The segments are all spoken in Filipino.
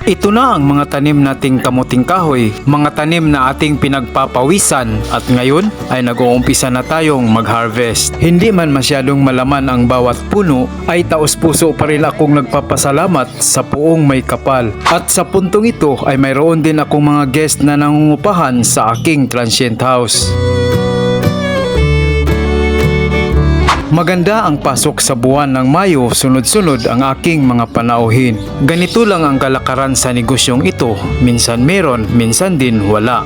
Ito na ang mga tanim nating kamuting kahoy, mga tanim na ating pinagpapawisan at ngayon ay nag-uumpisa na tayong mag-harvest. Hindi man masyadong malaman ang bawat puno ay taos-puso pa rin akong nagpapasalamat sa puong may kapal. At sa puntong ito ay mayroon din akong mga guest na nangungupahan sa aking transient house. Maganda ang pasok sa buwan ng Mayo, sunod-sunod ang aking mga panauhin. Ganito lang ang kalakaran sa negosyong ito, minsan meron, minsan din wala.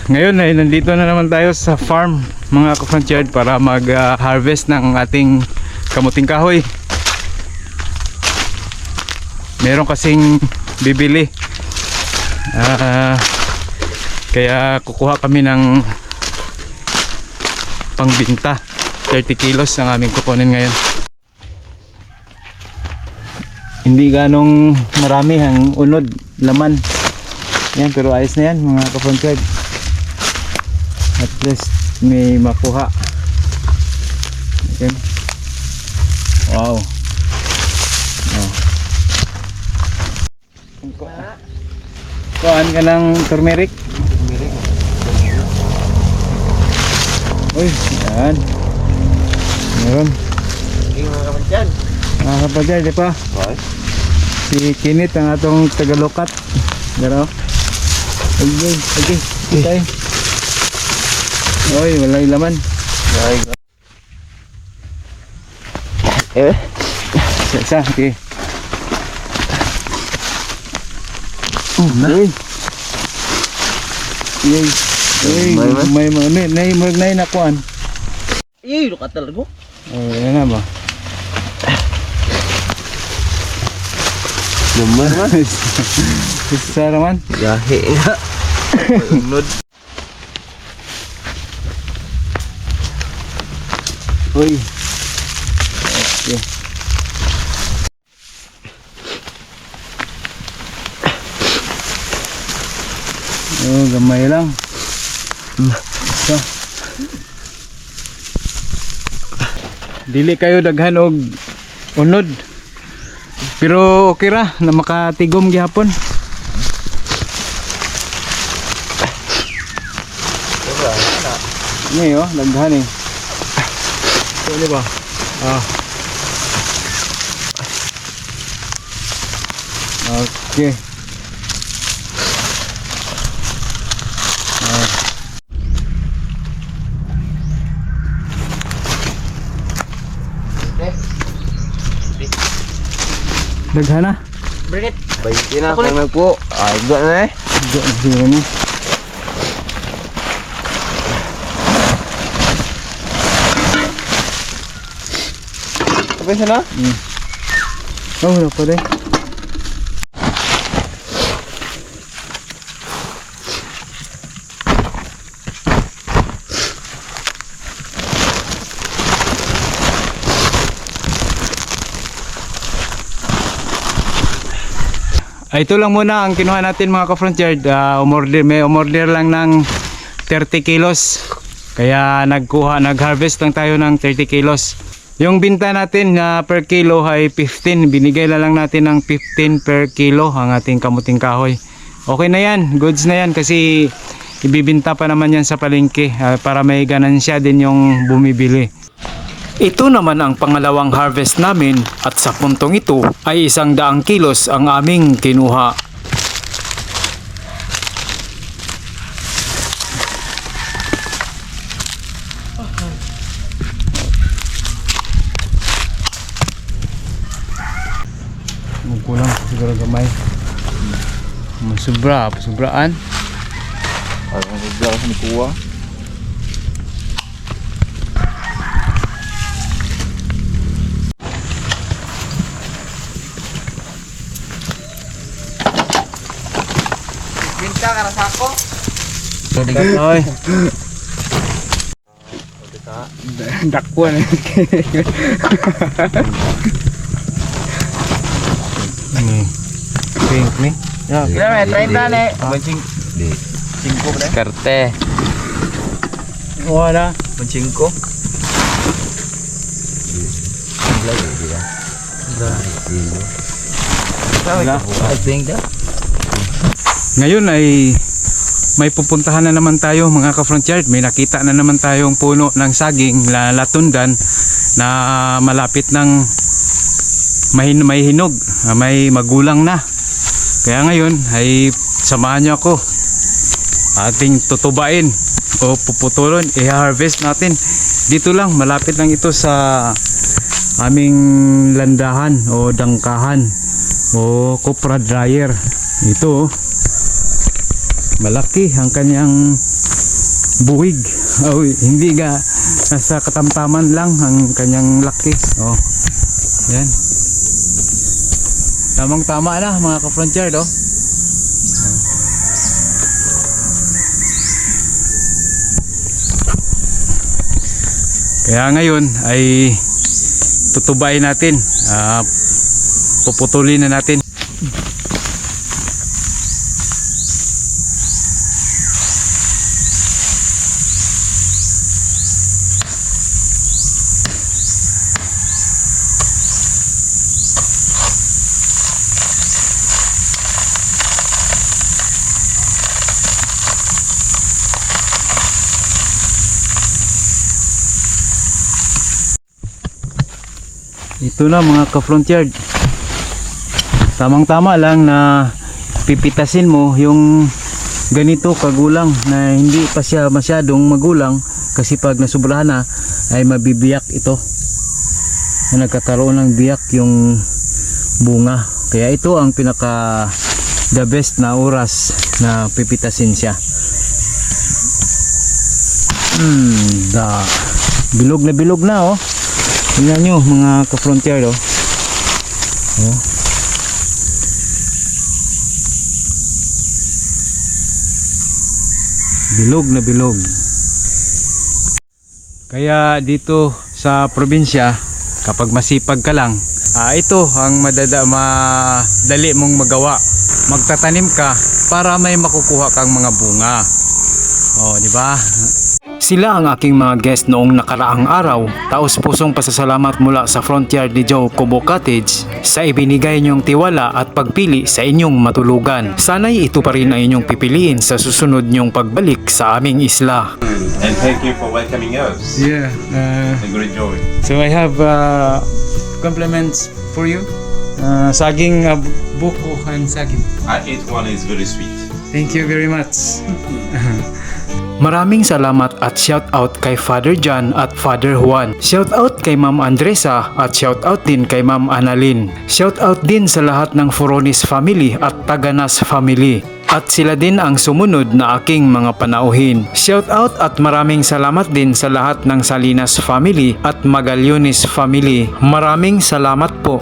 Ngayon ay nandito na naman tayo sa farm mga ka-frontyard para mag-harvest ng ating kamuting kahoy. Meron kasing bibili kaya kukuha kami ng pangbinta. 30 kilos ang aming kukunin ngayon. Hindi ganong marami ang unod laman yan, pero ayos na yan mga ka-frontyard. At least may makuha. Okay. Wow. Kuhaan ka ng turmeric? Turmeric. Uy, yan. Meron. Okay, mga kapatyan. Mga kapatyan, di pa? Okay. Si Kinit ang atong tagalokat. Garo. Okay, okay. Okay. Uy, walang laman. Isa, okay. Uy. May nakuan. Ih, luka talaga. Oh, yan na ba? Lumar man. Isa naman. Gahe nga. Unod. Uy. Okay. Oh, gamay lang. So. Dili kayo daghan og unod. Pero okay ra na makatigom gihapon. Ni oh, daghan eh. So, di ba? Okay. Daghan na. Brit. Baiki na kung nagpo. Ay, gwa na eh. Gwa na siya na. Apa sana? Oh, wala pa rin. Ito lang muna ang kinuha natin mga ka-frontyard. May umorder lang ng 30 kilos. Kaya nag-harvest lang tayo ng 30 kilos. Yung binta natin per kilo ay 15. Binigay na lang natin ng 15 per kilo ang ating kamuting kahoy. Okay na yan, goods na yan kasi ibibinta pa naman yan sa palengke para may ganansya din yung bumibili. Ito naman ang pangalawang harvest namin at sa puntong ito ay 100 kilos ang aming kinuha. Kulang siguro gamay. Sobraan. Ang sobra sa kuha. Binta ka na sako. Oy. Dakwan. Pink ni. Ya, kira 30 nih. Mancing. Di. 5 pre. Karte. Wala. 5. Wala. I think that. Ngayon ay may pupuntahan na naman tayo mga ka-frontier. May nakita na naman tayong puno ng saging latundan na malapit ng may hinog, may magulang na. Kaya ngayon ay samahan niyo ako. Ating tutubain o puputulon, i-harvest natin. Dito lang, malapit lang ito sa aming landahan o dangkahan o copra dryer. Ito malaki ang kanyang buwig. Oh, hindi ga nasa katamtaman lang ang kanyang laki. Oh. Yan. Tamang tama na mga ka-frontier, oh. Kaya ngayon ay tutubayin natin, puputulin na natin. Ito na mga ka-frontier. Tamang tama lang na pipitasin mo yung ganito kagulang na hindi pa siya masyadong magulang, kasi pag nasubrahan na ay mabibiyak ito. Nagkakaroon ng biyak yung bunga. Kaya ito ang pinaka the best na oras na pipitasin siya. Bilog na oh. Tingnan nyo mga ka-frontier, oh. Oh. Bilog na bilog. Kaya dito sa probinsya, kapag masipag ka lang, ito ang madali mong magawa. Magtatanim ka para may makukuha kang mga bunga. Oh, di ba? Sila ang aking mga guest noong nakaraang araw. Taos-pusong pasasalamat mula sa Frontier de Joe Kubo Cottage sa ibinigay niyong tiwala at pagpili sa inyong matulugan. Sana'y ito pa rin ang inyong pipiliin sa susunod niyong pagbalik sa aming isla. And thank you for welcoming us. Yeah, A great joy. so I have compliments for you. Saging buko and saging. I ate one, is very sweet. Thank you very much. Maraming salamat at shout out kay Father John at Father Juan. Shout out kay Ma'am Andresa at shout out din kay Ma'am Annalyn. Shout out din sa lahat ng Foronis family at Taganas family. At sila din ang sumunod na aking mga panauhin. Shout out at maraming salamat din sa lahat ng Salinas family at Magallones family. Maraming salamat po.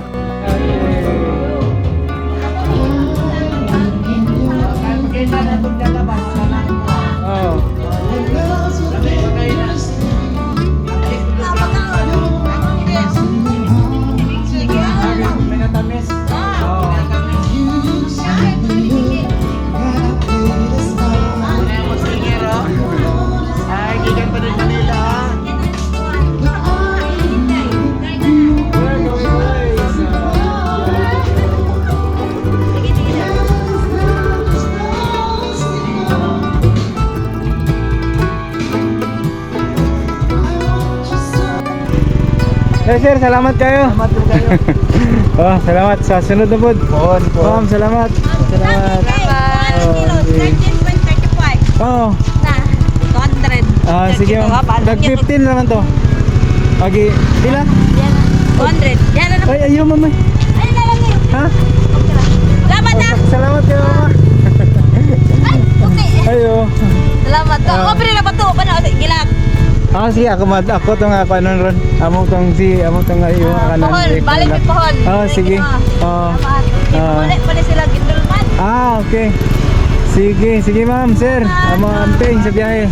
Sir, salamat kayo. Salamat po kayo. Oh, salamat sa sunod na pod. Ma'am, salamat. Salamat. Oh, 13.35. Oh. Na, 200. Sige. Tag 15 naman to. Agi, pila? 200. Yan na. Ay, ayaw mama. Ay, lang yun. Ha? Salamat na. Salamat kayo, mama. Ay, okay. Ayo. Salamat. Ako pero na pato pa na gilag. Sige, ako tong kanon ron. Amo tong iyo kanan. Pohon, balik mi pohon. Sige. Balik sila gindulman. Okay. Sige ma'am, sir. Amo amping sa biyahe.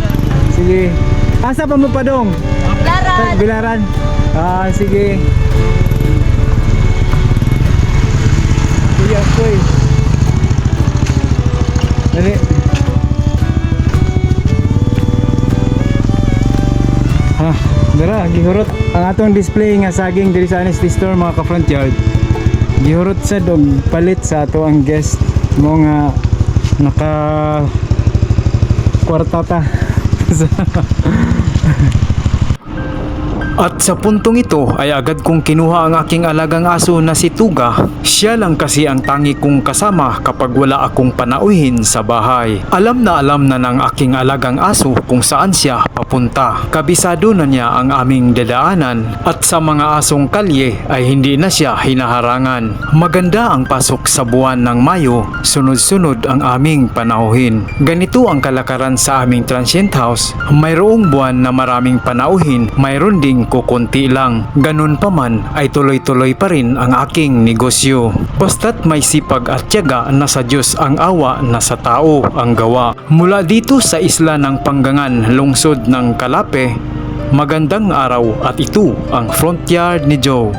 Sige. Asa pa mo padong? Laran. Bilaran. Sige. Kuya, koy. Dali. gihurot ang atong display nga saging diri sa Honesty Store mga ka-front yard. Gihurot sa dog palit sa ato ang guest mo nga naka kwartata. At sa puntong ito ay agad kong kinuha ang aking alagang aso na si Tuga. Siya lang kasi ang tangi kong kasama kapag wala akong panauhin sa bahay. Alam na ng aking alagang aso kung saan siya papunta. Kabisado na niya ang aming dadaanan at sa mga asong kalye ay hindi na siya hinaharangan. Maganda ang pasok sa buwan ng Mayo, sunod-sunod ang aming panauhin. Ganito ang kalakaran sa aming transient house. Mayroong buwan na maraming panauhin, mayroon ding kukunti lang. Ganun pa man ay tuloy-tuloy pa rin ang aking negosyo. Basta't may sipag at tiyaga na sa Diyos ang awa, na sa tao ang gawa. Mula dito sa isla ng Panggangan, lungsod ng Kalape, magandang araw at ito ang Front Yard ni Joe.